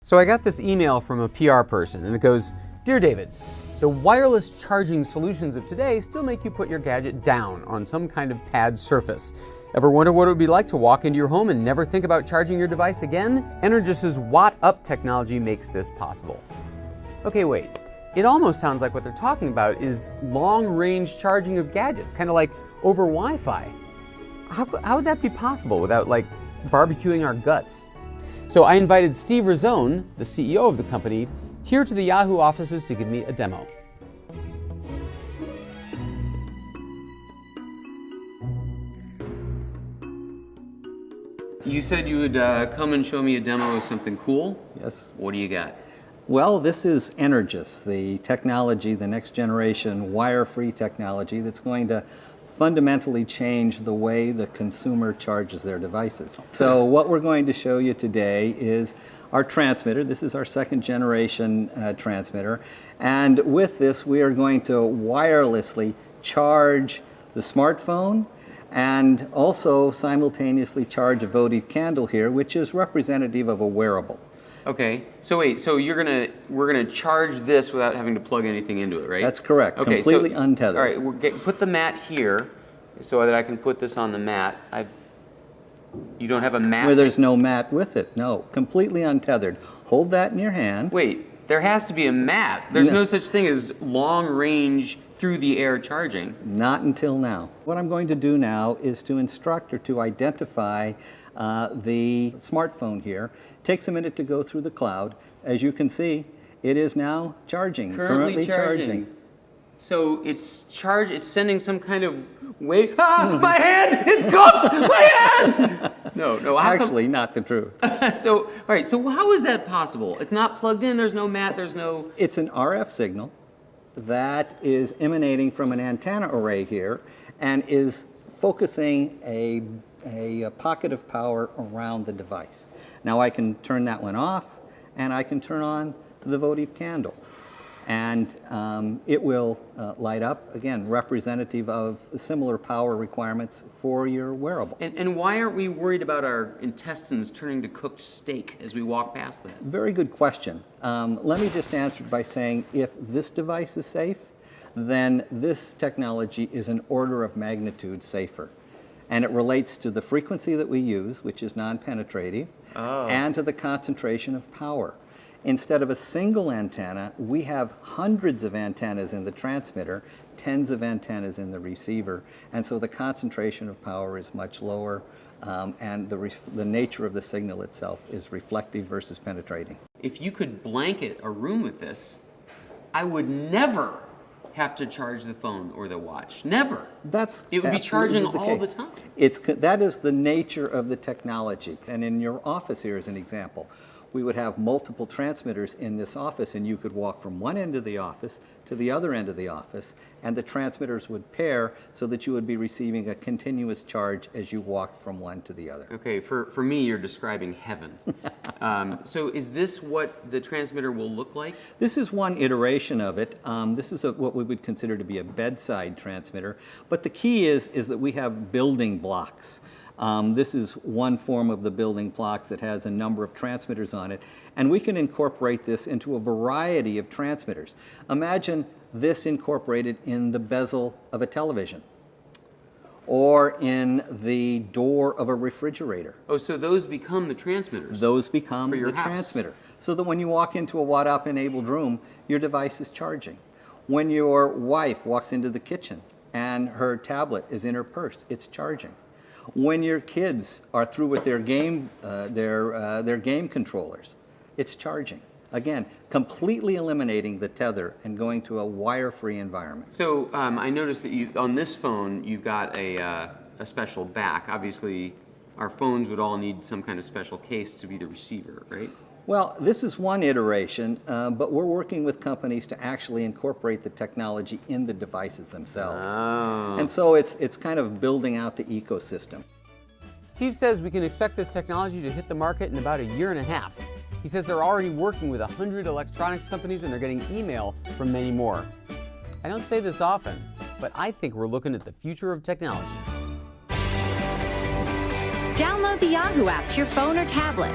So I got this email from a PR person and it goes, "Dear David, the wireless charging solutions of today still make you put your gadget down on some kind of pad surface. Ever wonder what it would be like to walk into your home and never think about charging your device again? Energous' WattUp technology makes this possible." Okay, wait. It almost sounds like what they're talking about is long-range charging of gadgets, kind of like over Wi-Fi. How would that be possible without like barbecuing our guts? So I invited Steve Rizzone, the CEO of the company, here to the Yahoo offices to give me a demo. You said you would come and show me a demo of something cool? Yes. What do you got? Well, this is Energous, the technology, the next generation wire-free technology that's going to fundamentally change the way the consumer charges their devices. So what we're going to show you today is our transmitter. This is our second generation transmitter. And with this, we are going to wirelessly charge the smartphone and also simultaneously charge a votive candle here, which is representative of a wearable. Okay, so wait, so we're gonna charge this without having to plug anything into it, right? That's correct, okay, completely untethered. All right, put the mat here so that I can put this on the mat. You don't have a mat? Where there's no mat with it, no, completely untethered. Hold that in your hand. Wait, there has to be a mat. There's no such thing as long range through the air charging. Not until now. What I'm going to do now is to instruct or to identify the smartphone here. Takes a minute to go through the cloud. As you can see, it is now charging. Currently charging. So it's sending some kind of wave. Ah, my hand! It's cooked! My hand! No. Actually, not the truth. So, all right, so how is that possible? It's not plugged in, there's no mat, there's no... It's an RF signal that is emanating from an antenna array here and is focusing a pocket of power around the device. Now I can turn that one off and I can turn on the votive candle. And it will light up, again, representative of similar power requirements for your wearable. And why aren't we worried about our intestines turning to cooked steak as we walk past that? Very good question. Let me just answer it by saying if this device is safe, then this technology is an order of magnitude safer. And it relates to the frequency that we use, which is non-penetrating, and to the concentration of power. Instead of a single antenna, we have hundreds of antennas in the transmitter, tens of antennas in the receiver, and so the concentration of power is much lower, and the nature of the signal itself is reflective versus penetrating. If you could blanket a room with this, I would never have to charge the phone or the watch. Never. It would be charging all the time. That is the nature of the technology. And in your office here as an example, we would have multiple transmitters in this office and you could walk from one end of the office to the other end of the office and the transmitters would pair so that you would be receiving a continuous charge as you walked from one to the other. Okay, for me you're describing heaven. So is this what the transmitter will look like? This is one iteration of it. This is what we would consider to be a bedside transmitter, but the key is that we have building blocks. This is one form of the building blocks that has a number of transmitters on it, and we can incorporate this into a variety of transmitters. Imagine this incorporated in the bezel of a television or in the door of a refrigerator. Oh, so those become the transmitters? Those become the house. transmitter. So that when you walk into a WattUp enabled room, your device is charging. When your wife walks into the kitchen and her tablet is in her purse, it's charging. When your kids are through with their game controllers, it's charging. Again, completely eliminating the tether and going to a wire-free environment. So I noticed that on this phone, you've got a special back. Obviously, our phones would all need some kind of special case to be the receiver, right? Well, this is one iteration, but we're working with companies to actually incorporate the technology in the devices themselves. Oh. And so it's kind of building out the ecosystem. Steve says we can expect this technology to hit the market in about a year and a half. He says they're already working with 100 electronics companies and they're getting email from many more. I don't say this often, but I think we're looking at the future of technology. Download the Yahoo app to your phone or tablet.